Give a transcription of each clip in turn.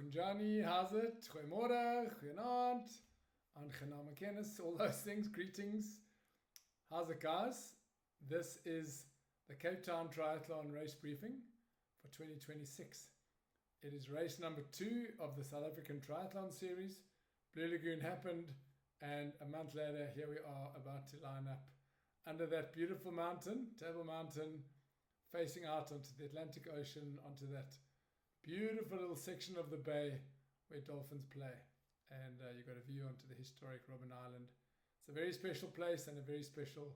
Kunjani, how's it? Goeiemorgen, goeienaand, aangename kennis, all those things, greetings. How's it, guys? This is the Cape Town Triathlon race briefing for 2026. It is race number 2 of the South African Triathlon series. Blue Lagoon happened, and a month later, here we are about to line up under that beautiful mountain, Table Mountain, facing out onto the Atlantic Ocean, onto that beautiful little section of the bay where dolphins play. And you've got a view onto the historic Robben Island. It's a very special place and a very special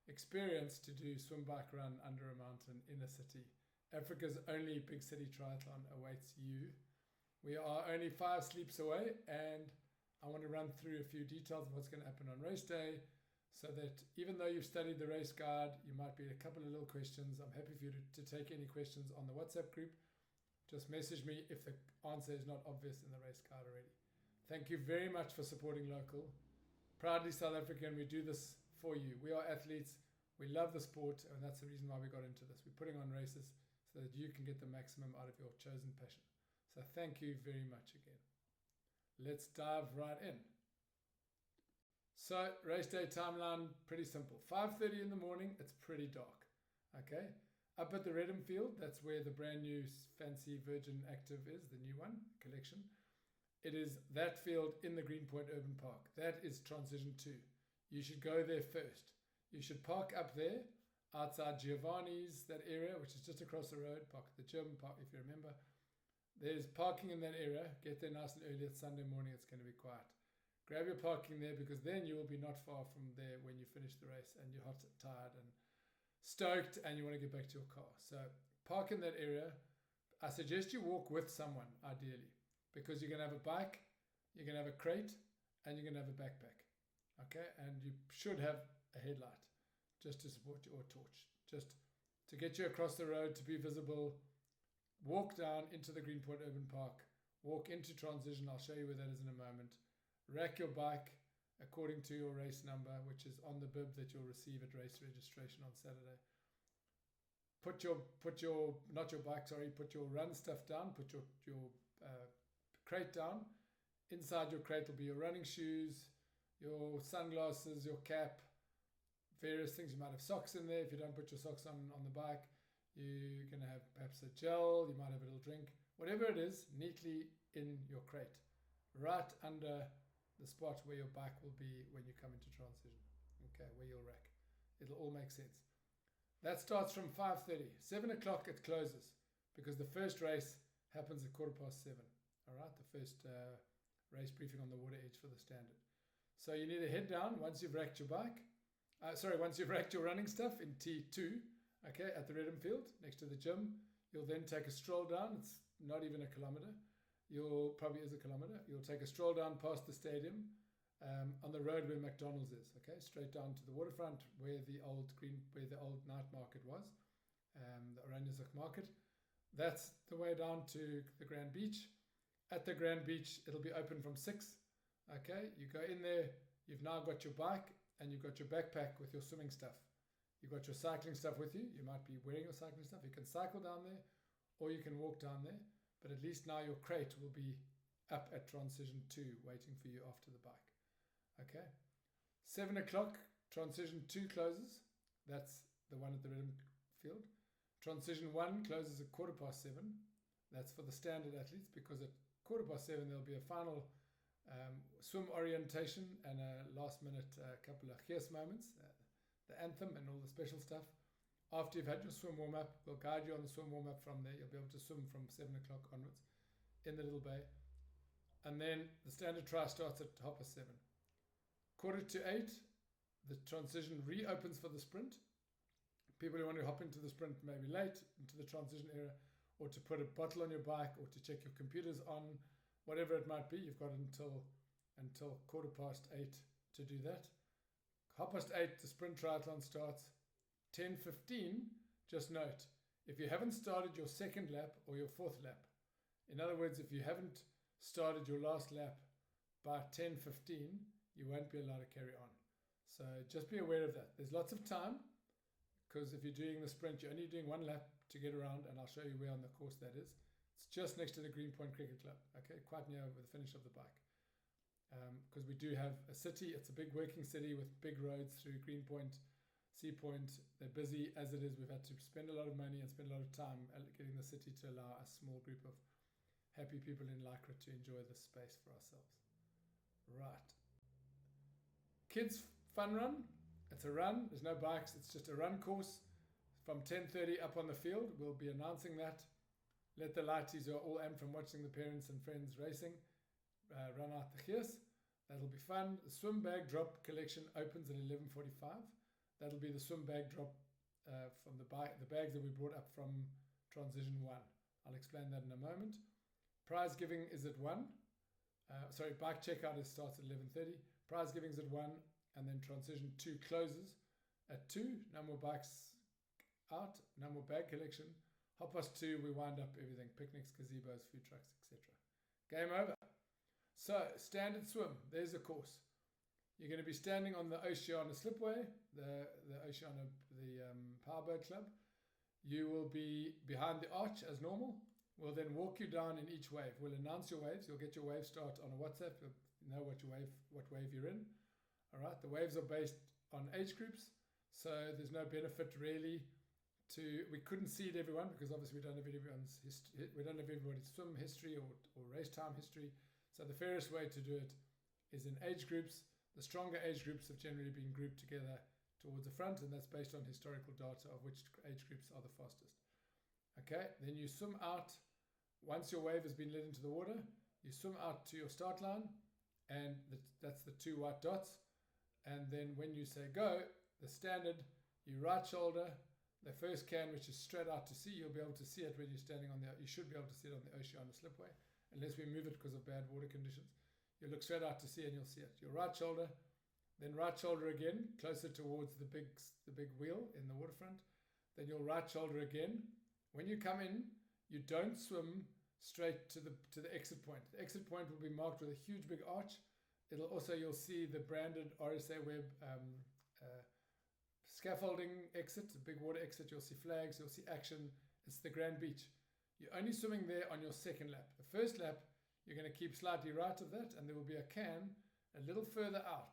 experience to do swim, bike, run under a mountain in a city. Africa's only big city triathlon awaits you. We are only 5 sleeps away, and I want to run through a few details of what's going to happen on race day, so that even though you've studied the race guide, you might be a couple of little questions. I'm happy for you to take any questions on the WhatsApp group. Just message me if the answer is not obvious in the race guide already. Thank you very much for supporting local. Proudly South African, we do this for you. We are athletes, we love the sport, and that's the reason why we got into this. We're putting on races so that you can get the maximum out of your chosen passion. So thank you very much again. Let's dive right in. So race day timeline, pretty simple. 5:30 in the morning, it's pretty dark. Okay, up at the Redham field, that's where the brand new fancy Virgin Active is, the new one, collection. It is that field in the Greenpoint Urban Park. That is transition 2. You should go there first. You should park up there, outside Giovanni's, that area, which is just across the road. Park at the gym, park if you remember. There's parking in that area. Get there nice and early. It's Sunday morning, it's going to be quiet. Grab your parking there, because then you will be not far from there when you finish the race and you're hot, tired and stoked and you want to get back to your car. So park in that area. I suggest you walk with someone, ideally, because you're going to have a bike, you're going to have a crate, and you're going to have a backpack. Okay, and you should have a headlight just to support you, or a torch, just to get you across the road, to be visible. Walk down into the Greenpoint Urban Park, walk into transition. I'll show you where that is in a moment. Rack your bike according to your race number, which is on the bib that you'll receive at race registration on Saturday. Put your run stuff down, put your crate down. Inside your crate will be your running shoes, your sunglasses, your cap, various things. You might have socks in there. If you don't put your socks on the bike, you're going to have perhaps a gel, you might have a little drink. Whatever it is, neatly in your crate, right under the spot where your bike will be when you come into transition. Okay, where you'll rack. It'll all make sense. That starts from 5:30. 7 o'clock it closes, because the first race happens at 7:15. All right, the first race briefing on the water edge for the standard. So you need to head down once you've racked your once you've racked your running stuff in T2, okay, at the Redham field next to the gym. You'll then take a stroll down. It's not even a kilometer. Probably is a kilometer. You'll take a stroll down past the stadium, on the road where McDonald's is, okay, straight down to the waterfront where the old night market was, the Oranjezig market. That's the way down to the Grand Beach. At the Grand Beach, it'll be open from 6. Okay, you go in there. You've now got your bike and you've got your backpack with your swimming stuff. You've got your cycling stuff with you. You might be wearing your cycling stuff. You can cycle down there, or you can walk down there. But at least now your crate will be up at transition 2, waiting for you after the bike. Okay. 7 o'clock, transition 2 closes. That's the one at the Redham field. Transition 1 closes at 7:15. That's for the standard athletes, because at 7:15 there'll be a final swim orientation and a last minute couple of gees moments, the anthem and all the special stuff. After you've had your swim warm-up, we'll guide you on the swim warm-up from there. You'll be able to swim from 7 o'clock onwards in the little bay. And then the standard try starts at 7:30. 7:45, the transition reopens for the sprint. People who want to hop into the sprint maybe late, into the transition area, or to put a bottle on your bike, or to check your computers on, whatever it might be, you've got until 8:15 to do that. 8:30, the sprint triathlon starts. 10:15, just note, if you haven't started your second lap or your fourth lap, in other words, if you haven't started your last lap by 10:15, you won't be allowed to carry on. So just be aware of that. There's lots of time, because if you're doing the sprint, you're only doing one lap to get around, and I'll show you where on the course that is. It's just next to the Greenpoint Cricket Club, okay, quite near the finish of the bike. Because we do have a city, it's a big working city with big roads through Greenpoint, Sea Point. They're busy as it is. We've had to spend a lot of money and spend a lot of time getting the city to allow a small group of happy people in Lycra to enjoy the space for ourselves. Right. Kids fun run. It's a run. There's no bikes. It's just a run course from 10:30 up on the field. We'll be announcing that. Let the lighties who are all amped from watching the parents and friends racing run out the gears. That'll be fun. The swim bag drop collection opens at 11:45. That'll be the swim bag drop from the bags that we brought up from Transition 1. I'll explain that in a moment. Prize giving is at 1. Bike checkout starts at 11:30. Prize giving is at 1, and then Transition 2 closes at 2. No more bikes out, no more bag collection. 2:30, we wind up everything. Picnics, gazebos, food trucks, etc. Game over. So, standard swim. There's a course. You're going to be standing on the Oceana Slipway, the Oceana, the Powerboat Club. You will be behind the arch as normal. We'll then walk you down in each wave. We'll announce your waves. You'll get your wave start on a WhatsApp. You'll know what wave you're in. All right. The waves are based on age groups, so there's no benefit really to. We couldn't seed everyone because obviously we don't have everyone's history. We don't have everybody's swim history or race time history. So the fairest way to do it is in age groups. The stronger age groups have generally been grouped together towards the front, and that's based on historical data of which age groups are the fastest. Okay, then you swim out. Once your wave has been let into the water, you swim out to your start line, and that's the 2 white dots. And then when you say go, the standard, you right shoulder the first can, which is straight out to sea. You'll be able to see it when you're standing on you should be able to see it on the Oceana Slipway, unless we move it because of bad water conditions. You look straight out to sea and you'll see it. Your right shoulder, then right shoulder again, closer towards the big wheel in the waterfront. Then your right shoulder again. When you come in, you don't swim straight to the exit point. The exit point will be marked with a huge big arch. It'll also, you'll see the branded RSA Web scaffolding exit, a big water exit. You'll see flags, you'll see action. It's the Grand Beach. You're only swimming there on your second lap. The first lap, you're going to keep slightly right of that, and there will be a can a little further out.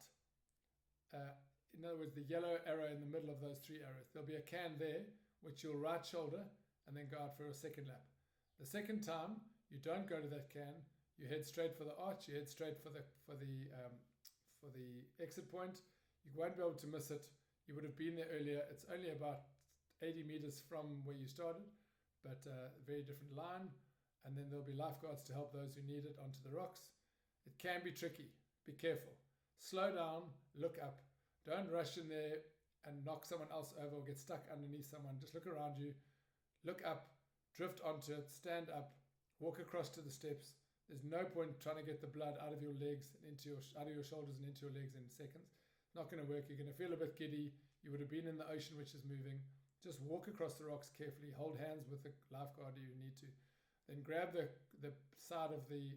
In other words, the yellow arrow in the middle of those 3 arrows. There'll be a can there, which you'll right shoulder, and then go out for a second lap. The second time, you don't go to that can. You head straight for the arch. You head straight for the exit point. You won't be able to miss it. You would have been there earlier. It's only about 80 meters from where you started, but a very different line. And then there'll be lifeguards to help those who need it onto the rocks. It can be tricky. Be careful. Slow down. Look up. Don't rush in there and knock someone else over or get stuck underneath someone. Just look around you. Look up. Drift onto it. Stand up. Walk across to the steps. There's no point trying to get the blood out of your legs and out of your shoulders and into your legs in seconds. It's not going to work. You're going to feel a bit giddy. You would have been in the ocean, which is moving. Just walk across the rocks carefully. Hold hands with the lifeguard if you need to. Then grab the side of the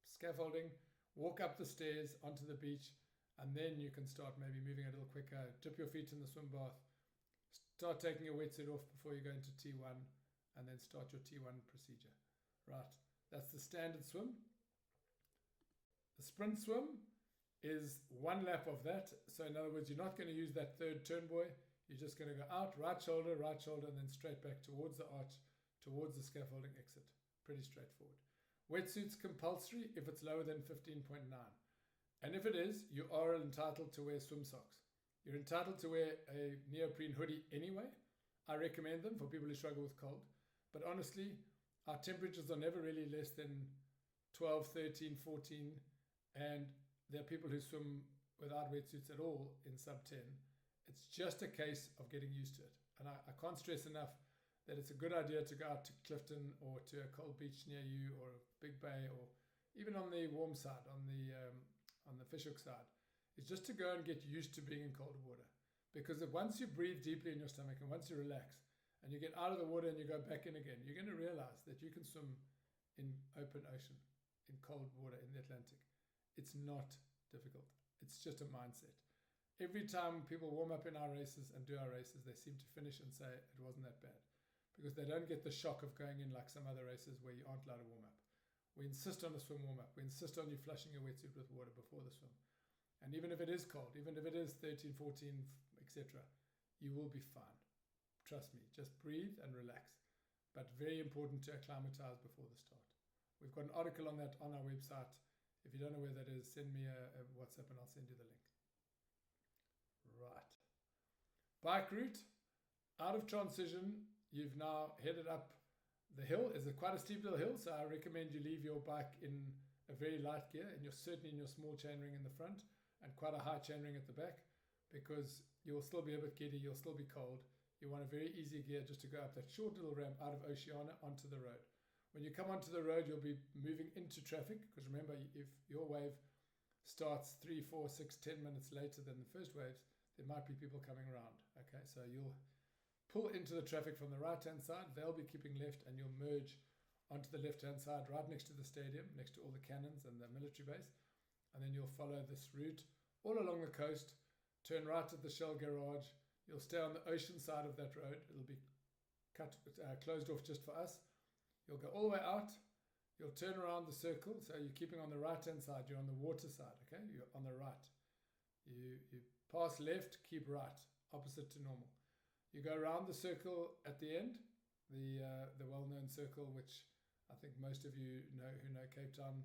scaffolding, walk up the stairs onto the beach, and then you can start maybe moving a little quicker. Dip your feet in the swim bath. Start taking your wetsuit off before you go into T1, and then start your T1 procedure. Right, that's the standard swim. The sprint swim is 1 lap of that. So in other words, you're not going to use that third turn buoy. You're just going to go out, right shoulder, and then straight back towards the arch, towards the scaffolding exit. Pretty straightforward. Wetsuit's compulsory if it's lower than 15.9. And if it is, you are entitled to wear swim socks. You're entitled to wear a neoprene hoodie anyway. I recommend them for people who struggle with cold. But honestly, our temperatures are never really less than 12, 13, 14. And there are people who swim without wetsuits at all in sub 10. It's just a case of getting used to it. And I can't stress enough that it's a good idea to go out to Clifton or to a cold beach near you or a big bay or even on the warm side, on the fishhook side, is just to go and get used to being in cold water. Because if once you breathe deeply in your stomach and once you relax and you get out of the water and you go back in again, you're going to realize that you can swim in open ocean, in cold water in the Atlantic. It's not difficult. It's just a mindset. Every time people warm up in our races and do our races, they seem to finish and say it wasn't that bad. because they don't get the shock of going in like some other races where you aren't allowed to warm up. We insist on a swim warm up. We insist on you flushing your wetsuit with water before the swim. And even if it is cold, even if it is 13, 14, etc., you will be fine. Trust me, just breathe and relax. But very important to acclimatize before the start. We've got an article on that on our website. If you don't know where that is, send me a WhatsApp and I'll send you the link. Right. Bike route. Out of transition, you've now headed up the hill. It's quite a steep little hill, so I recommend you leave your bike in a very light gear, and you're certainly in your small chainring in the front and quite a high chainring at the back, because you'll still be a bit giddy, you'll still be cold. You want a very easy gear just to go up that short little ramp out of Oceana onto the road. When you come onto the road, you'll be moving into traffic, because remember, if your wave starts 3, 4, 6, 10 minutes later than the first waves, there might be people coming around. Okay, so you'll pull into the traffic from the right-hand side, they'll be keeping left, and you'll merge onto the left-hand side right next to the stadium, next to all the cannons and the military base, and then you'll follow this route all along the coast, turn right at the Shell garage, you'll stay on the ocean side of that road, it'll be closed off just for us, you'll go all the way out, you'll turn around the circle, so you're keeping on the right-hand side, you're on the water side, okay, you're on the right, you pass left, keep right, opposite to normal. You go around the circle at the end, the well-known circle, which I think most of you know who know Cape Town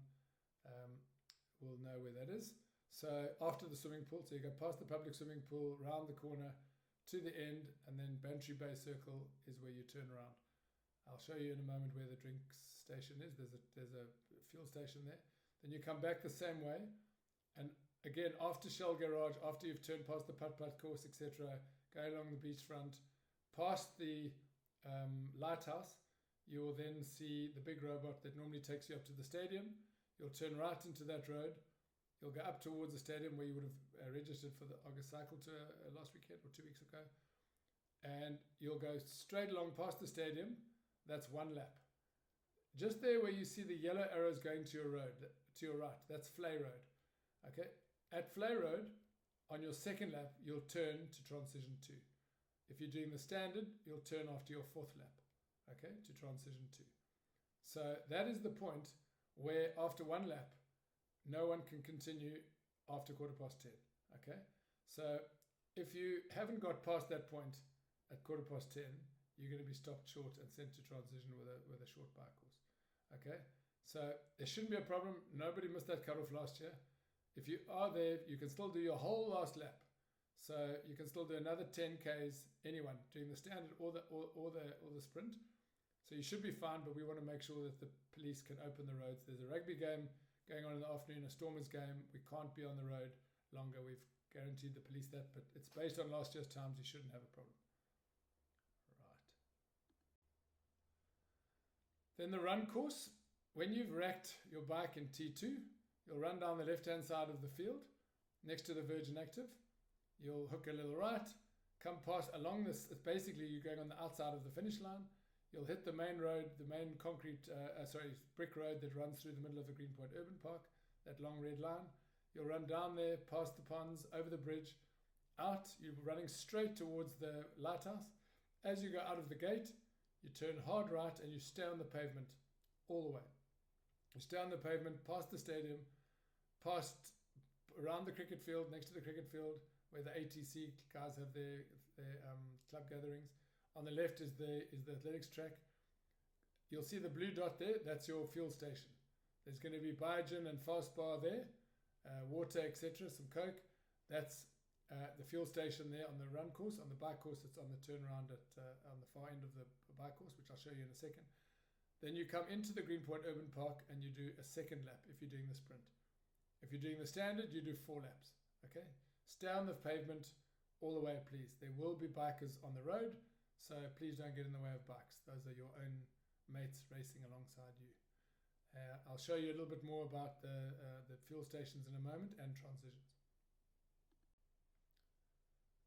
will know where that is. So after the swimming pool, so you go past the public swimming pool, round the corner to the end, and then Bantry Bay Circle is where you turn around. I'll show you in a moment where the drink station is. There's a fuel station there. Then you come back the same way, and again after Shell Garage, after you've turned past the putt-putt course, etc., go along the beachfront, past the lighthouse, you will then see the big robot that normally takes you up to the stadium. You'll turn right into that road. You'll go up towards the stadium where you would have registered for the August cycle tour last weekend or 2 weeks ago. And you'll go straight along past the stadium. That's one lap. Just there where you see the yellow arrows going to your road, to your right, that's Flay Road. Okay, at Flay Road, on your second lap, you'll turn to transition 2. If you're doing the standard, you'll turn after your fourth lap, okay, to transition 2. So that is the point where after one lap, no one can continue after 10:15, okay? So if you haven't got past that point at 10:15, you're going to be stopped short and sent to transition with a short bike course, okay? So there shouldn't be a problem. Nobody missed that cutoff last year. If you are there, you can still do your whole last lap. So you can still do another 10 Ks, anyone, doing the standard or the sprint. So you should be fine, but we want to make sure that the police can open the roads. There's a rugby game going on in the afternoon, a Stormers game. We can't be on the road longer. We've guaranteed the police that, but it's based on last year's times. You shouldn't have a problem. Right. Then the run course. When you've racked your bike in T2, you'll run down the left-hand side of the field next to the Virgin Active. You'll hook a little right, come past along this. Basically, you're going on the outside of the finish line. You'll hit the main road, the main brick road that runs through the middle of the Greenpoint Urban Park, that long red line. You'll run down there, past the ponds, over the bridge, out. You're running straight towards the lighthouse. As you go out of the gate, you turn hard right and you stay on the pavement all the way. You stay on the pavement, past the stadium, past around the cricket field, next to the cricket field, where the ATC guys have their club gatherings. On the left is the athletics track. You'll see the blue dot there. That's your fuel station. There's going to be Biogen and Fast Bar there, water, etc., some Coke. That's the fuel station there on the run course. On the bike course, it's on the turnaround on the far end of the bike course, which I'll show you in a second. Then you come into the Greenpoint Urban Park and you do a second lap if you're doing the sprint. If you're doing the standard, you do 4 laps. Okay? Stay on the pavement all the way, please. There will be bikers on the road, so please don't get in the way of bikes. Those are your own mates racing alongside you. I'll show you a little bit more about the fuel stations in a moment and transitions.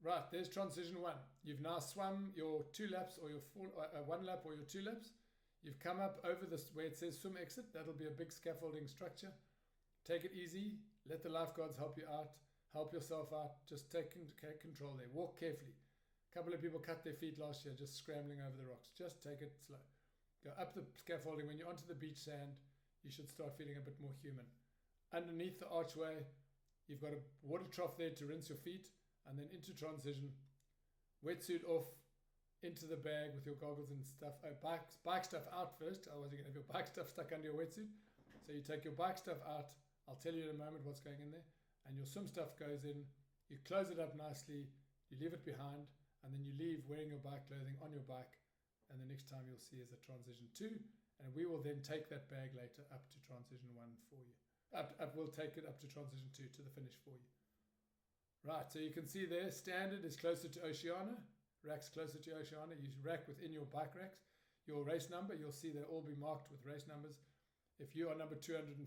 Right, there's transition 1. You've now swum your 2 laps or your 1 lap or your 2 laps. You've come up over this where it says swim exit. That'll be a big scaffolding structure. Take it easy. Let the lifeguards help you out. Help yourself out. Just take control there. Walk carefully. A couple of people cut their feet last year just scrambling over the rocks. Just take it slow. Go up the scaffolding. When you're onto the beach sand, you should start feeling a bit more human. Underneath the archway, you've got a water trough there to rinse your feet, and then into transition. Wetsuit off, into the bag with your goggles and stuff. Bike stuff out first, otherwise you're going to have your bike stuff stuck under your wetsuit. So you take your bike stuff out. I'll tell you in a moment what's going in there. And your swim stuff goes in. You close it up nicely. You leave it behind. And then you leave wearing your bike clothing on your bike. And the next time you'll see is a transition 2. And we will then take that bag later up to transition 1 for you. We'll take it up to transition 2 to the finish for you. Right, so you can see there, standard is closer to Oceania. Racks closer to Oceania. You rack within your bike racks. Your race number, you'll see they'll all be marked with race numbers. If you are number 250,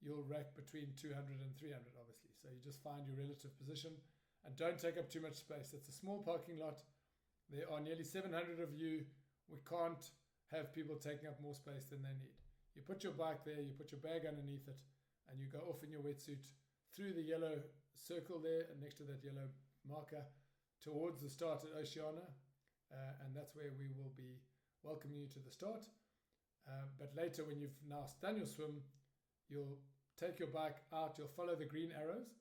you'll rack between 200 and 300, obviously. So you just find your relative position and don't take up too much space. It's a small parking lot. There are nearly 700 of you. We can't have people taking up more space than they need. You put your bike there, you put your bag underneath it, and you go off in your wetsuit through the yellow circle there and next to that yellow marker towards the start at Oceania. And that's where we will be welcoming you to the start. But later, when you've now done your swim, you'll take your bike out, you'll follow the green arrows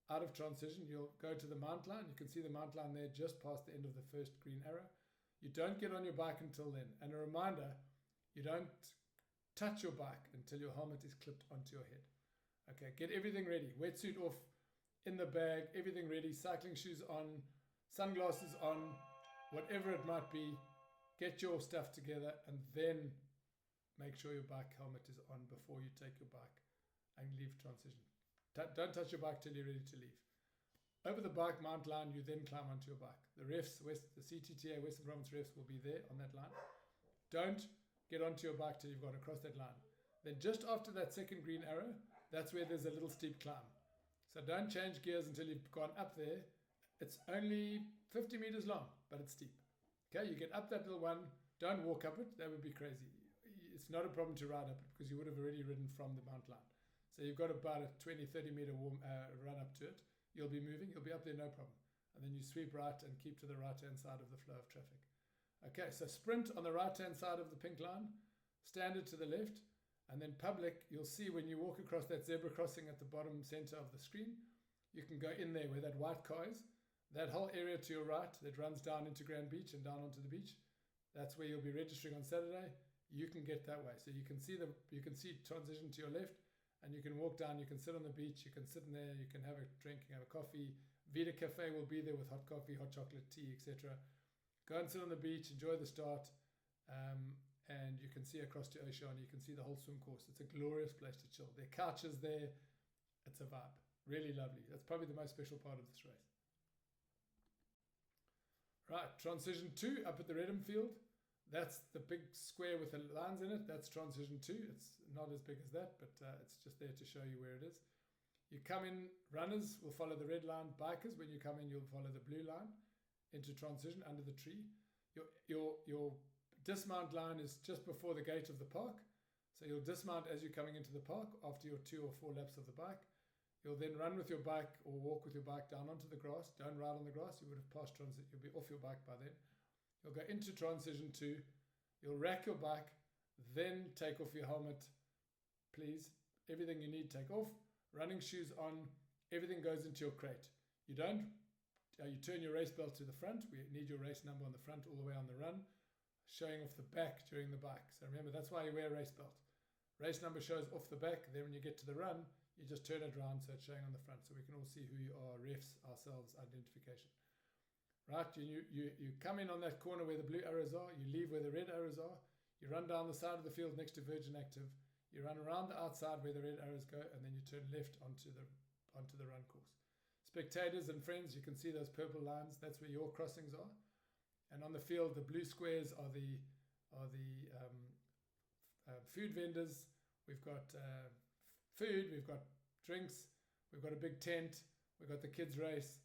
out of transition, you'll go to the mount line. You can see the mount line there just past the end of the first green arrow. You don't get on your bike until then. And a reminder, you don't touch your bike until your helmet is clipped onto your head. Okay, get everything ready. Wetsuit off, in the bag, everything ready, cycling shoes on, sunglasses on, whatever it might be. Get your stuff together and then make sure your bike helmet is on before you take your bike and leave transition. Don't touch your bike till you're ready to leave. Over the bike mount line, you then climb onto your bike. The refs, the CTTA Western Province refs will be there on that line. Don't get onto your bike till you've gone across that line. Then just after that second green arrow, that's where there's a little steep climb. So don't change gears until you've gone up there. It's only 50 meters long, but it's steep. Okay, you get up that little one. Don't walk up it. That would be crazy. It's not a problem to ride up it because you would have already ridden from the mount line. So you've got about a 20, 30 meter run up to it. You'll be moving. You'll be up there, no problem. And then you sweep right and keep to the right-hand side of the flow of traffic. Okay, so sprint on the right-hand side of the pink line, standard to the left, and then public, you'll see when you walk across that zebra crossing at the bottom center of the screen, you can go in there where that white car is. That whole area to your right that runs down into Grand Beach and down onto the beach, that's where you'll be registering on Saturday. You can get that way. So you can see transition to your left, and you can walk down, you can sit on the beach, you can sit in there, you can have a drink, you can have a coffee. Vita Cafe will be there with hot coffee, hot chocolate, tea, etc. Go and sit on the beach, enjoy the start, and you can see across to Oceania, you can see the whole swim course. It's a glorious place to chill. There are couches there. It's a vibe. Really lovely. That's probably the most special part of this race. Right, transition 2 up at the Redham field. That's the big square with the lines in it. That's transition 2. It's not as big as that, but it's just there to show you where it is. You come in, runners will follow the red line. Bikers, when you come in, you'll follow the blue line into transition under the tree. Your dismount line is just before the gate of the park. So you'll dismount as you're coming into the park after your 2 or 4 laps of the bike. You'll then run with your bike or walk with your bike down onto the grass. Don't ride on the grass. You would have passed transit. You'll be off your bike by then. You'll go into transition 2. You'll rack your bike, then take off your helmet. Please, everything you need, take off. Running shoes on. Everything goes into your crate. You turn your race belt to the front. We need your race number on the front all the way on the run, showing off the back during the bike. So remember, that's why you wear a race belt. Race number shows off the back. Then when you get to the run, you just turn it around so it's showing on the front so we can all see who you are, refs, ourselves, identification. Right, you come in on that corner where the blue arrows are, you leave where the red arrows are, you run down the side of the field next to Virgin Active, you run around the outside where the red arrows go, and then you turn left onto the run course. Spectators and friends, you can see those purple lines, that's where your crossings are. And on the field, the blue squares are the food vendors. We've got food, we've got drinks, we've got a big tent, we've got the kids race,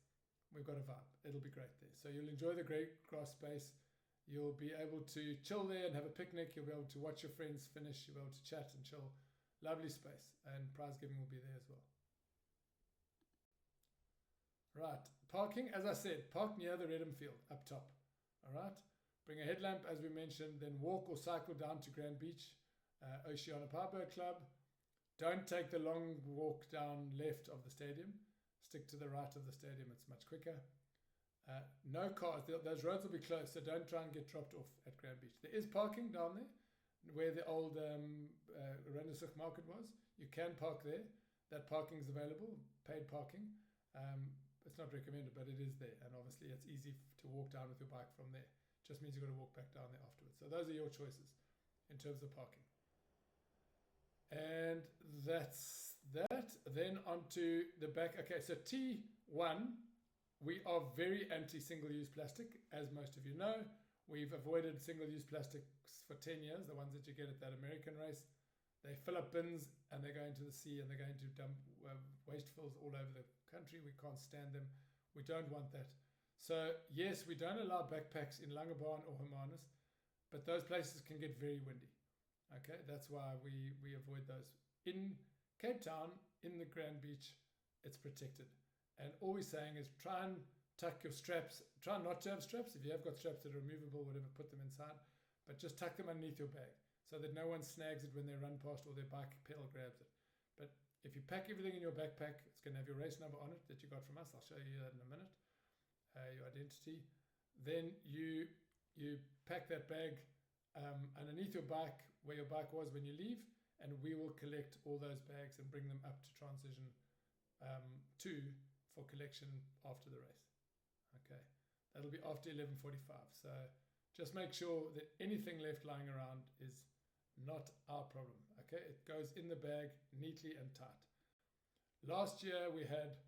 we've got a vibe. It'll be great there. So you'll enjoy the great grass space. You'll be able to chill there and have a picnic. You'll be able to watch your friends finish. You'll be able to chat and chill. Lovely space. And prize giving will be there as well. Right, Parking, as I said, park near the Redham field up top. All right. Bring a headlamp, as we mentioned, then walk or cycle down to Grand Beach, Oceana Powerboat Club. Don't take the long walk down left of the stadium. Stick to the right of the stadium. It's much quicker. No cars. Those roads will be closed, so don't try and get dropped off at Grand Beach. There is parking down there where the old Rennesich market was. You can park there. That parking is available, paid parking. It's not recommended, but it is there. And obviously, it's easy to walk down with your bike from there. Just means you've got to walk back down there afterwards. So those are your choices in terms of parking. And that's that. Then onto the back. Okay, so T1, we are very anti-single-use plastic, as most of you know. We've avoided single-use plastics for 10 years, the ones that you get at that American race. They fill up bins and they go into the sea and they're going to dump wastefuls all over the country. We can't stand them. We don't want that. So yes, we don't allow backpacks in Langebaan or Hermanus, but those places can get very windy. Okay, that's why we avoid those. In Cape Town, in the Grand Beach, it's protected. And all we're saying is try and tuck your straps. Try not to have straps. If you have got straps that are removable, whatever, put them inside. But just tuck them underneath your bag so that no one snags it when they run past or their bike pedal grabs it. But if you pack everything in your backpack, it's going to have your race number on it that you got from us. I'll show you that in a minute. Your identity. Then you pack that bag underneath your bike where your bike was when you leave, and we will collect all those bags and bring them up to Transition 2 for collection after the race. Okay, that'll be after 11:45. So just make sure that anything left lying around is not our problem. Okay, it goes in the bag neatly and tight. Last year we had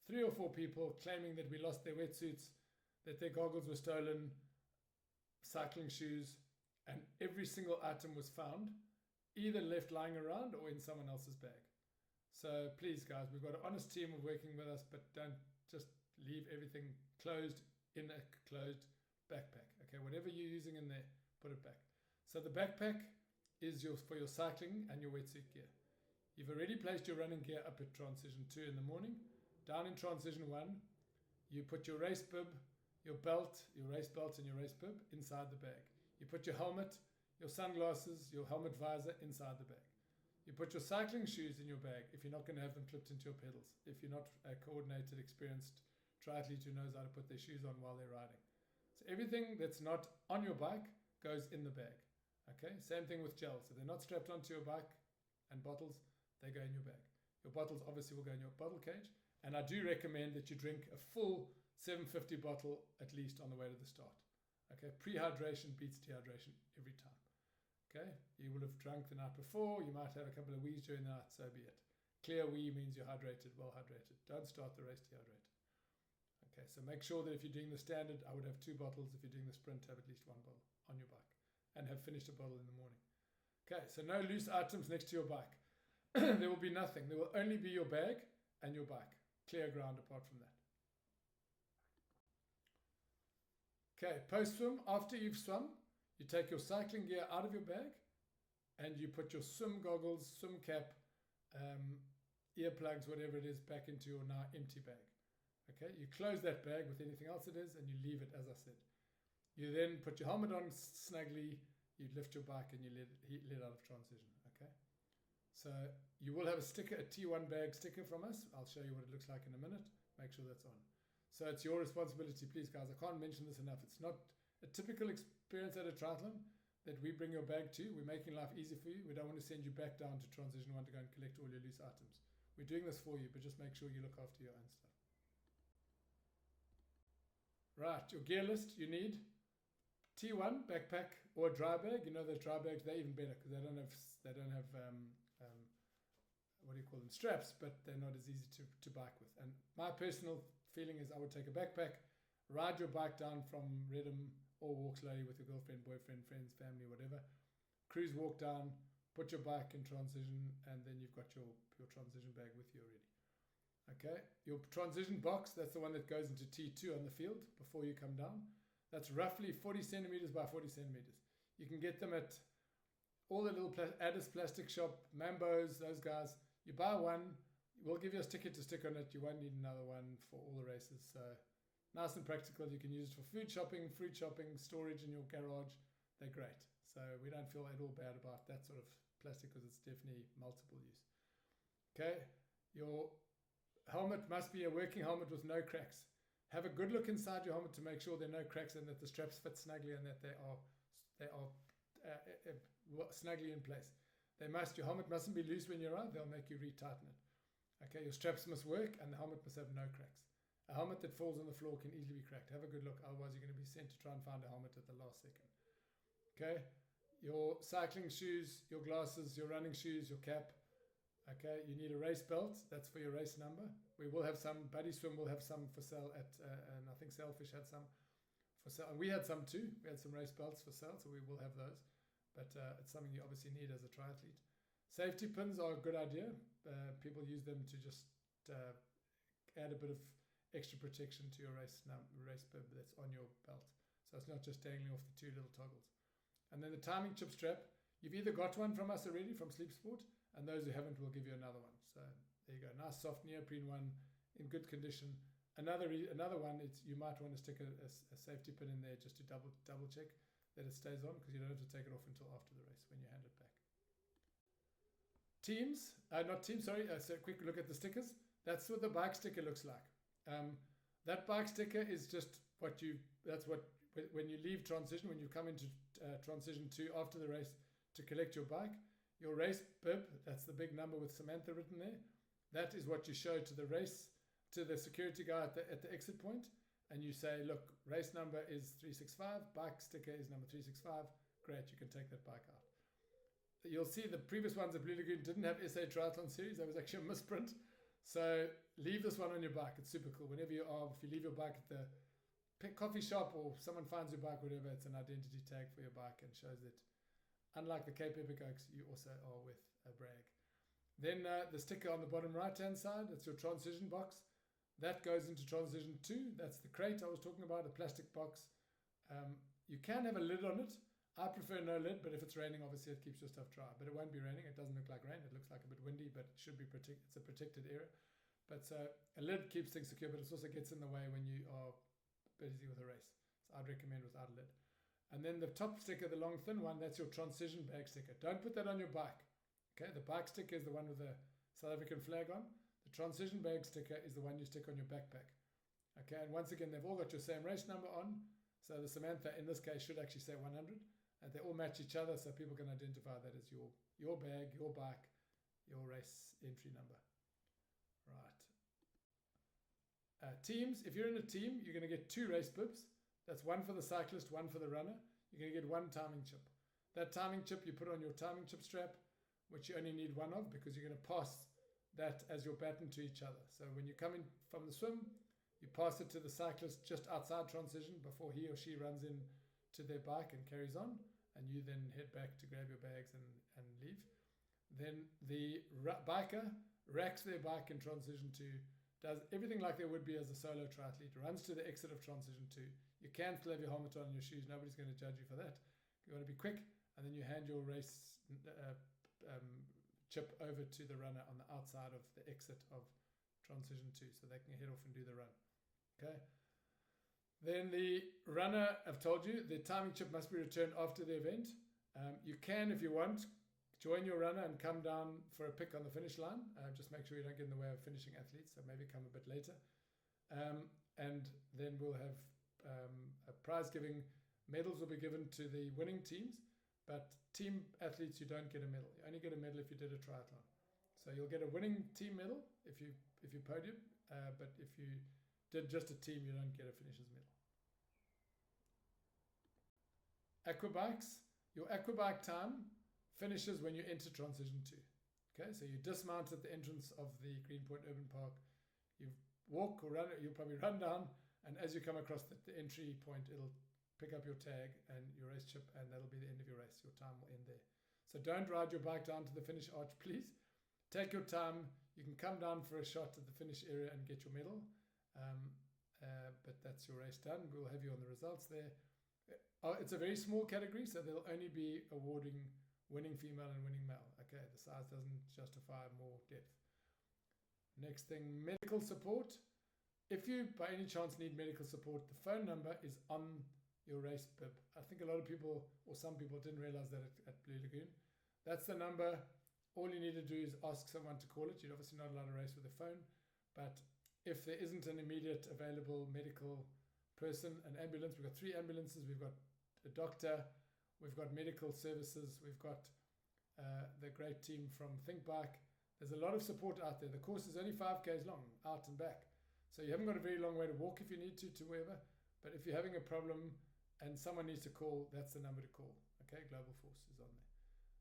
3 or 4 people claiming that we lost their wetsuits, that their goggles were stolen, cycling shoes, and every single item was found, either left lying around or in someone else's bag. So please, guys, we've got an honest team of working with us, but don't just leave everything closed in a closed backpack. Okay, whatever you're using in there, put it back. So the backpack is for your cycling and your wetsuit gear. You've already placed your running gear up at Transition 2 in the morning. Down in Transition 1, you put your race bib, your belt, your race belt and your race bib inside the bag. You put your helmet, your sunglasses, your helmet visor inside the bag. You put your cycling shoes in your bag if you're not going to have them clipped into your pedals. If you're not a coordinated, experienced triathlete who knows how to put their shoes on while they're riding. So everything that's not on your bike goes in the bag. Okay, same thing with gels. If they're not strapped onto your bike and bottles, they go in your bag. Your bottles obviously will go in your bottle cage. And I do recommend that you drink a full 750 bottle at least on the way to the start. Okay, pre-hydration beats dehydration every time. Okay, you will have drunk the night before, you might have a couple of wees during the night, so be it. Clear wee means you're hydrated, well hydrated. Don't start the race dehydrated. Okay, so make sure that if you're doing the standard, I would have 2 bottles. If you're doing the sprint, have at least 1 bottle on your bike and have finished a bottle in the morning. Okay, so no loose items next to your bike. There will be nothing. There will only be your bag and your bike. Clear ground apart from that. Okay, post-swim, after you've swum, you take your cycling gear out of your bag and you put your swim goggles, swim cap, earplugs, whatever it is, back into your now empty bag. Okay, you close that bag with anything else it is and you leave it, as I said. You then put your helmet on snugly, you lift your bike and you let out of Transition. Okay, so you will have a sticker, a T1 bag sticker from us. I'll show you what it looks like in a minute. Make sure that's on. So it's your responsibility, please, guys. I can't mention this enough. It's not a typical experience at a triathlon that we bring your bag to. We're making life easy for you. We don't want to send you back down to Transition 1 to go and collect all your loose items. We're doing this for you, but just make sure you look after your own stuff. Right, your gear list, you need T1 backpack or a dry bag. You know those dry bags, they're even better because they don't have what do you call them, straps, but they're not as easy to bike with. And my personal feeling is I would take a backpack, ride your bike down from Redham or walk slowly with your girlfriend, boyfriend, friends, family, whatever. Cruise walk down, put your bike in Transition, and then you've got your Transition bag with you already. Okay, your Transition box, that's the one that goes into T2 on the field before you come down. That's roughly 40 centimeters by 40 centimeters. You can get them at all the little Addis plastic shop, Mambo's, those guys. You buy one, we'll give you a sticker to stick on it. You won't need another one for all the races. So nice and practical. You can use it for food shopping, fruit shopping, storage in your garage. They're great. So we don't feel at all bad about that sort of plastic because it's definitely multiple use. Okay, your helmet must be a working helmet with no cracks. Have a good look inside your helmet to make sure there are no cracks and that the straps fit snugly and that they are snugly in place. Your helmet mustn't be loose when you're out. They'll make you retighten it. Okay, your straps must work and the helmet must have no cracks. A helmet that falls on the floor can easily be cracked. Have a good look, otherwise you're going to be sent to try and find a helmet at the last second. Okay, your cycling shoes, your glasses, your running shoes, your cap. Okay, you need a race belt. That's for your race number. We will have some. Buddy Swim will have some for sale at, and I think Sailfish had some for sale. And we had some too. We had some race belts for sale, so we will have those. But it's something you obviously need as a triathlete. Safety pins are a good idea. People use them to just add a bit of extra protection to your race bib that's on your belt. So it's not just dangling off the two little toggles. And then the timing chip strap. You've either got one from us already from Sleep Sport, and those who haven't will give you another one. So there you go. Nice soft neoprene one in good condition. Another one, you might want to stick a safety pin in there just to double check that it stays on, because you don't have to take it off until after the race when you hand it back. So a quick look at the stickers. That's what the bike sticker looks like. That bike sticker is just when you leave transition, when you come into transition 2 after the race to collect your bike, your race bib, that's the big number with Samantha written there, that is what you show to the security guy at the exit point, and you say, look, race number is 365, bike sticker is number 365, great, you can take that bike out. You'll see the previous ones at Blue Lagoon didn't have SA Triathlon Series, that was actually a misprint, so leave this one on your bike, it's super cool. Whenever you are, if you leave your bike at the coffee shop or someone finds your bike, whatever, it's an identity tag for your bike and shows that unlike the Cape Epic Oaks, you also are with a brag. Then the sticker on the bottom right hand side, that's your transition box. That goes into transition 2. That's the crate I was talking about, a plastic box. You can have a lid on it. I prefer no lid, but if it's raining, obviously it keeps your stuff dry. But it won't be raining. It doesn't look like rain. It looks like a bit windy, but it should be protected. It's a protected area. But a lid keeps things secure, but it also gets in the way when you are busy with a race. So I'd recommend without a lid. And then the top sticker, the long thin one, that's your transition bag sticker. Don't put that on your bike. Okay, the bike sticker is the one with the South African flag on. The transition bag sticker is the one you stick on your backpack. Okay, and once again, they've all got your same race number on. So the Samantha, in this case, should actually say 100. And they all match each other, so people can identify that as your bag, your bike, your race entry number. Right. Teams, if you're in a team, you're going to get 2 race bibs. That's one for the cyclist, one for the runner. You're going to get 1 timing chip. That timing chip you put on your timing chip strap, which you only need 1 of because you're going to pass that as your baton to each other. So when you come in from the swim, you pass it to the cyclist just outside transition before he or she runs in to their bike and carries on, and you then head back to grab your bags and leave. Then the biker racks their bike in transition 2, does everything like there would be as a solo triathlete, runs to the exit of transition 2. You can still have your helmet on and your shoes. Nobody's going to judge you for that. You want to be quick, and then you hand your race chip over to the runner on the outside of the exit of transition 2, so they can head off and do the run. Okay. Then the runner, I've told you, the timing chip must be returned after the event. You can, if you want, join your runner and come down for a pick on the finish line. Just make sure you don't get in the way of finishing athletes, so maybe come a bit later. And then we'll have a prize giving. Medals will be given to the winning teams, but team athletes, you don't get a medal. You only get a medal if you did a triathlon. So you'll get a winning team medal if you podium, but if you did just a team, you don't get a finisher's medal. Aquabikes, your aquabike time finishes when you enter transition 2. Okay, so you dismount at the entrance of the Greenpoint Urban Park. You walk or run, you'll probably run down, and as you come across the entry point, it'll pick up your tag and your race chip, and that'll be the end of your race. Your time will end there. So don't ride your bike down to the finish arch, please. Take your time. You can come down for a shot at the finish area and get your medal. But that's your race done. We'll have you on the results there. It's a very small category, so they'll only be awarding winning female and winning male. Okay, the size doesn't justify more depth. Next thing, medical support. If you by any chance need medical support, the phone number is on your race bib. I think a lot of people, or some people, didn't realize that at Blue Lagoon. That's the number. All you need to do is ask someone to call it. You're obviously not allowed to race with a phone, but if there isn't an immediate available medical person, an ambulance, we've got 3 ambulances, we've got a doctor, we've got medical services, we've got the great team from Think Bike. There's a lot of support out there. The course is only 5Ks long, out and back. So you haven't got a very long way to walk if you need to wherever. But if you're having a problem and someone needs to call, that's the number to call. Okay, Global Force is on there.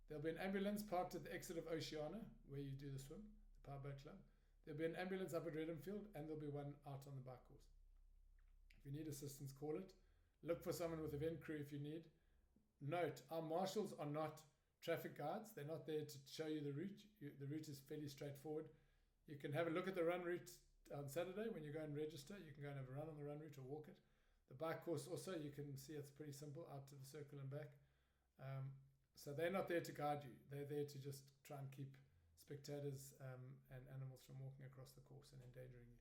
There'll be an ambulance parked at the exit of Oceana, where you do the swim, the Powerboat Club. There'll be an ambulance up at Redhamfield, and there'll be one out on the bike course. If you need assistance, call it. Look for someone with event crew if you need. Note, our marshals are not traffic guides. They're not there to show you the route. The route is fairly straightforward. You can have a look at the run route on Saturday when you go and register. You can go and have a run on the run route or walk it. The bike course also, you can see it's pretty simple, out to the circle and back. So they're not there to guide you. They're there to just try and keep spectators and animals from walking across the course and endangering you.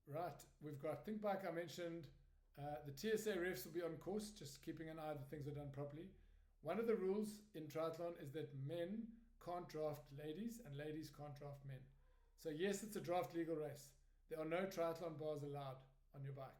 Right, we've got Think Bike I mentioned. The TSA refs will be on course, just keeping an eye that things are done properly. One of the rules in triathlon is that men can't draft ladies and ladies can't draft men. So yes, it's a draft legal race. There are no triathlon bars allowed on your bike.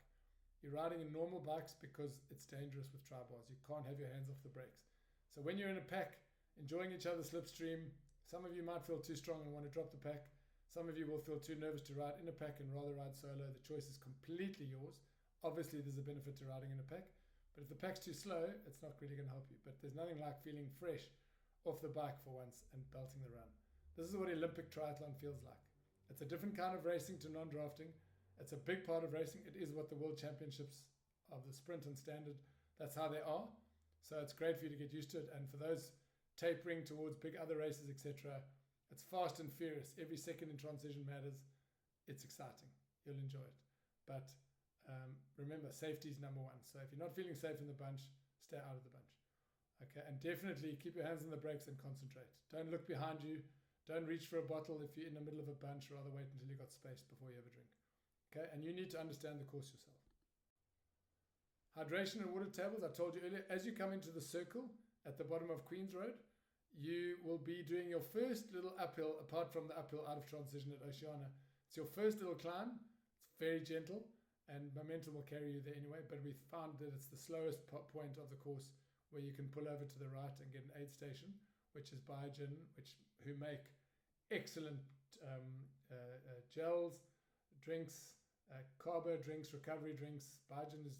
You're riding in normal bikes because it's dangerous with tri bars. You can't have your hands off the brakes. So when you're in a pack, enjoying each other's slipstream, some of you might feel too strong and want to drop the pack. Some of you will feel too nervous to ride in a pack and rather ride solo. The choice is completely yours. Obviously, there's a benefit to riding in a pack, but if the pack's too slow, it's not really going to help you. But there's nothing like feeling fresh off the bike for once and belting the run. This is what Olympic triathlon feels like. It's a different kind of racing to non-drafting. It's a big part of racing. It is what the World Championships of the sprint and standard, that's how they are. So it's great for you to get used to it. And for those tapering towards big other races, etc., it's fast and furious. Every second in transition matters. It's exciting. You'll enjoy it. But remember, safety is number one. So if you're not feeling safe in the bunch, stay out of the bunch. Okay, and definitely keep your hands on the brakes and concentrate. Don't look behind you. Don't reach for a bottle if you're in the middle of a bunch. Rather wait until you've got space before you have a drink. Okay, and you need to understand the course yourself. Hydration and water tables, I told you earlier, as you come into the circle at the bottom of Queen's Road, you will be doing your first little uphill, apart from the uphill out of transition at Oceana. It's your first little climb. It's very gentle, and momentum will carry you there anyway, but we found that it's the slowest point of the course where you can pull over to the right and get an aid station, which is Biogen, who make excellent gels, drinks, carbo drinks, recovery drinks. Biogen is,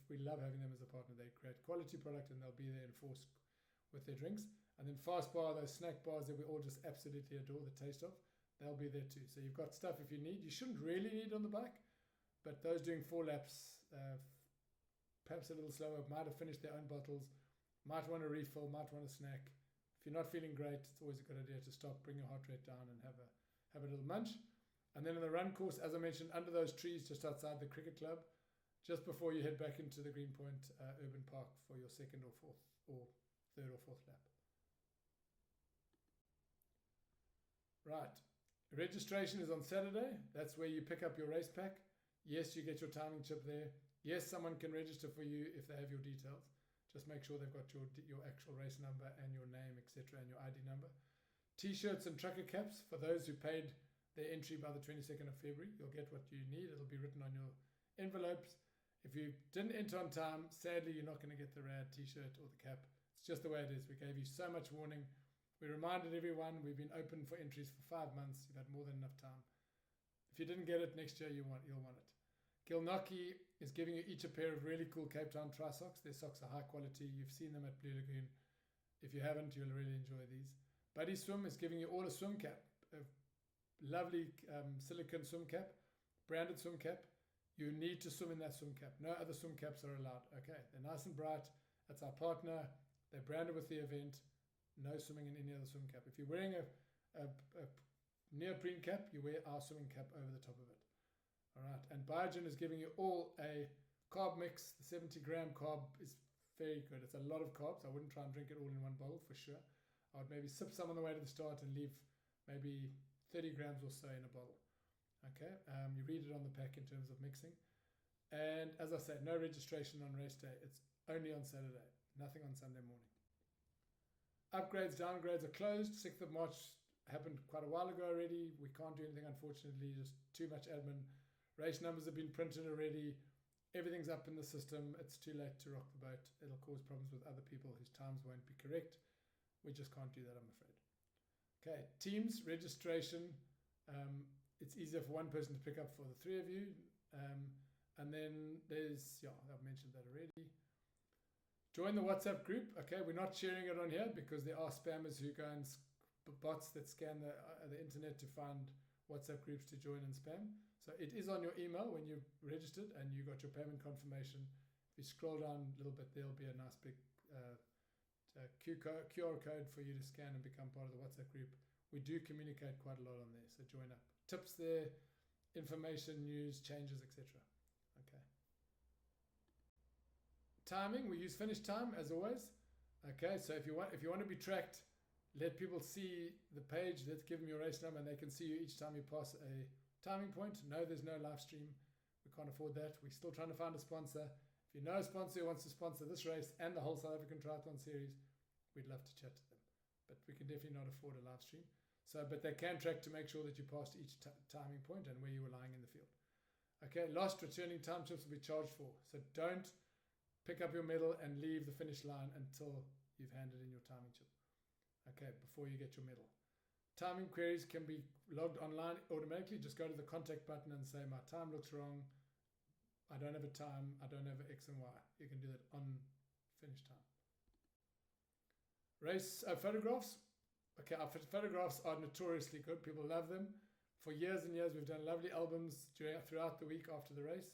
we love having them as a partner. They create quality product and they'll be there in force with their drinks. And then Fast Bar, those snack bars that we all just absolutely adore the taste of, they'll be there too. So you've got stuff if you need. You shouldn't really need on the bike, but those doing 4 laps, perhaps a little slower, might have finished their own bottles, might want a refill, might want a snack. If you're not feeling great, it's always a good idea to stop, bring your heart rate down and have a little munch. And then in the run course, as I mentioned, under those trees just outside the cricket club, just before you head back into the Greenpoint Urban Park for your second or fourth or third or fourth lap. Right, registration is on Saturday. That's where you pick up your race pack. Yes, you get your timing chip there. Yes, someone can register for you if they have your details. Just make sure they've got your actual race number and your name, etc., and your ID number. T-shirts and trucker caps for those who paid their entry by the 22nd of February. You'll get what you need. It'll be written on your envelopes. If you didn't enter on time, sadly, you're not going to get the rad T-shirt or the cap. It's just the way it is. We gave you so much warning. We reminded everyone we've been open for entries for 5 months. You've had more than enough time. If you didn't get it next year, you'll want it. Kilnockie is giving you each a pair of really cool Cape Town Tri socks. Their socks are high quality. You've seen them at Blue Lagoon. If you haven't, you'll really enjoy these. Buddy Swim is giving you all a swim cap, a lovely silicone swim cap, branded swim cap. You need to swim in that swim cap. No other swim caps are allowed. Okay, they're nice and bright. That's our partner. They're branded with the event. No swimming in any other swim cap. If you're wearing a neoprene cap, you wear our swimming cap over the top of it. All right, and Biogen is giving you all a carb mix. The 70-gram carb is very good. It's a lot of carbs. I wouldn't try and drink it all in one bowl for sure. I would maybe sip some on the way to the start and leave maybe 30 grams or so in a bottle. Okay, you read it on the pack in terms of mixing. And as I said, no registration on race day. It's only on Saturday, nothing on Sunday morning. Upgrades, downgrades are closed. 6th of March happened quite a while ago already. We can't do anything, unfortunately, just too much admin. Race numbers have been printed already. Everything's up in the system. It's too late to rock the boat. It'll cause problems with other people whose times won't be correct. We just can't do that, I'm afraid. Okay, teams, registration. It's easier for one person to pick up for the 3 of you. And then there's, I've mentioned that already. Join the WhatsApp group. Okay, we're not sharing it on here because there are spammers who go and bots that scan the internet to find WhatsApp groups to join and spam. So it is on your email when you've registered and you got your payment confirmation. If you scroll down a little bit, there'll be a nice big QR code for you to scan and become part of the WhatsApp group. We do communicate quite a lot on there, so join up. Tips there, information, news, changes, etc. Okay. Timing, we use finish time as always. Okay, so if you want to be tracked, let people see the page, let's give them your race number and they can see you each time you pass a timing point. No, there's no live stream. We can't afford that. We're still trying to find a sponsor. If you know a sponsor who wants to sponsor this race and the whole South African Triathlon series, we'd love to chat to them. But we can definitely not afford a live stream. So, but they can track to make sure that you passed each timing point and where you were lying in the field. Okay, lost returning time chips will be charged for. So don't pick up your medal and leave the finish line until you've handed in your timing chip. Okay, before you get your medal. Timing queries can be logged online automatically. Just go to the contact button and say, my time looks wrong. I don't have a time. I don't have an X and Y. You can do that on finish time. Race photographs. Okay, our photographs are notoriously good. People love them. For years and years, we've done lovely albums throughout the week after the race.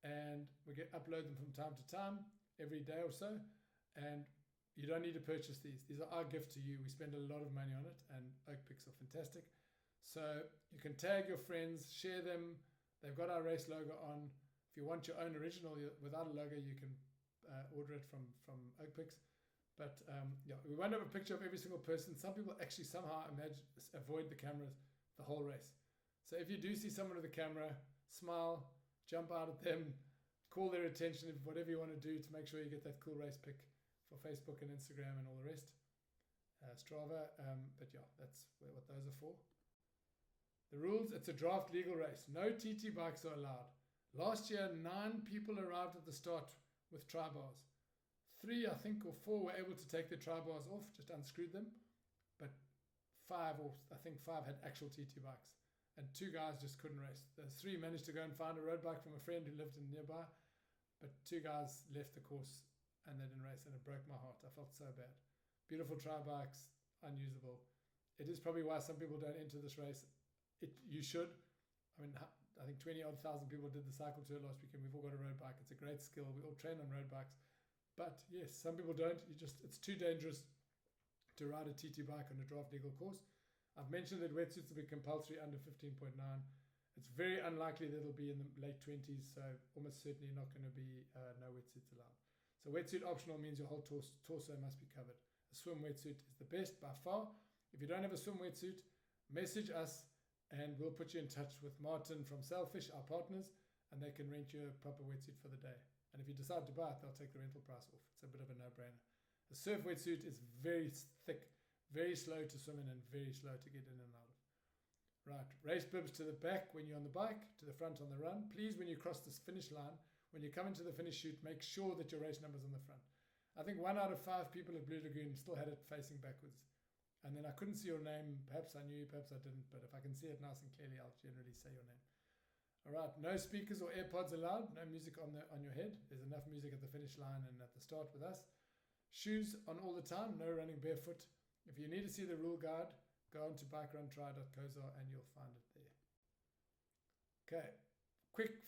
And we upload them from time to time, every day or so. And you don't need to purchase these. These are our gift to you. We spend a lot of money on it, and Oak Picks are fantastic. So you can tag your friends, share them. They've got our race logo on. If you want your own original without a logo, you can order it from Oak Picks. But we won't have a picture of every single person. Some people actually somehow avoid the cameras the whole race. So if you do see someone with a camera, smile, jump out at them, call their attention, whatever you want to do to make sure you get that cool race pic for Facebook and Instagram and all the rest. Strava, but that's what those are for. The rules, it's a draft legal race. No TT bikes are allowed. Last year, 9 people arrived at the start with tri-bars. 3, I think, or 4 were able to take their tri-bars off, just unscrewed them. But 5 had actual TT bikes. And 2 guys just couldn't race. The 3 managed to go and find a road bike from a friend who lived in nearby. But 2 guys left the course and they didn't race, and it broke my heart. I felt so bad. Beautiful tri-bikes, unusable. It is probably why some people don't enter this race. You should. I mean, I think 20,000 people did the cycle tour last weekend. We've all got a road bike. It's a great skill. We all train on road bikes. But yes, some people don't. It's too dangerous to ride a TT bike on a draft legal course. I've mentioned that wetsuits will be compulsory under 15.9. It's very unlikely that it'll be in the late 20s, so almost certainly not going to be no wetsuits allowed. So wetsuit optional means your whole torso must be covered. A swim wetsuit is the best by far. If you don't have a swim wetsuit, message us and we'll put you in touch with Martin from Sailfish, our partners, and they can rent you a proper wetsuit for the day. And if you decide to buy it, they'll take the rental price off. It's a bit of a no-brainer. A surf wetsuit is very thick, very slow to swim in and very slow to get in and out of. Right, race bibs to the back when you're on the bike, to the front on the run. Please, when you cross this finish line, when you come into the finish chute, make sure that your race number's on the front. I think 1 out of 5 people at Blue Lagoon still had it facing backwards. And then I couldn't see your name. Perhaps I knew you, perhaps I didn't. But if I can see it nice and clearly, I'll generally say your name. All right, no speakers or AirPods allowed. No music on your head. There's enough music at the finish line and at the start with us. Shoes on all the time. No running barefoot. If you need to see the rule guide, go on to bikerun.try.co.za and you'll find it there. Okay, quick,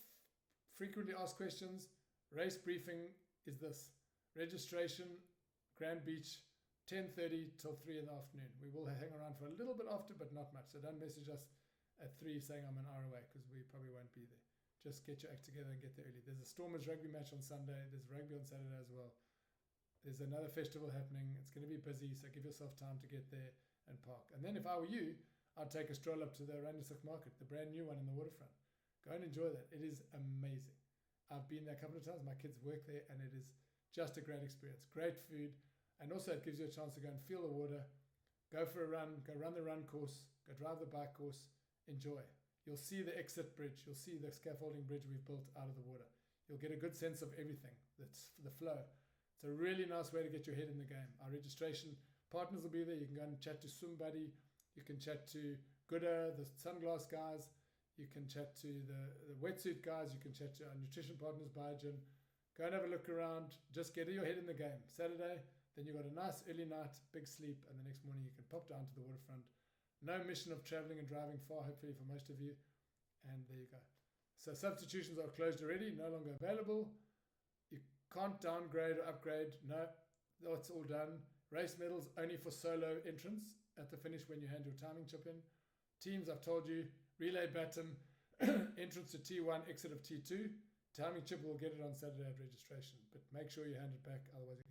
frequently asked questions. Race briefing is this. Registration, Grand Beach, 10:30 till 3 in the afternoon. We will hang around for a little bit after, but not much. So don't message us at 3 saying I'm an hour away, because we probably won't be there. Just get your act together and get there early. There's a Stormers rugby match on Sunday. There's rugby on Saturday as well. There's another festival happening. It's going to be busy, so give yourself time to get there and park. And then if I were you, I'd take a stroll up to the Randesuk Market, the brand new one in the waterfront. Go and enjoy that. It is amazing. I've been there a couple of times. My kids work there, and it is just a great experience. Great food, and also it gives you a chance to go and feel the water, go for a run, go run the run course, go drive the bike course, enjoy. You'll see the exit bridge. You'll see the scaffolding bridge we've built out of the water. You'll get a good sense of everything. That's the flow. It's a really nice way to get your head in the game. Our registration partners will be there. You can go and chat to Sumbuddy. You can chat to Gooda, the sunglass guys. You can chat to the wetsuit guys. You can chat to our nutrition partners, Biogen. Go and have a look around. Just get your head in the game. Saturday, then you've got a nice early night, big sleep, and the next morning you can pop down to the waterfront. No mission of traveling and driving far, hopefully for most of you. And there you go. So substitutions are closed already, no longer available. You can't downgrade or upgrade. No, that's all done. Race medals only for solo entrance at the finish when you hand your timing chip in. Teams, I've told you, relay baton, entrance to T1, exit of T2. Timing chip will get it on Saturday at registration, but make sure you hand it back, otherwise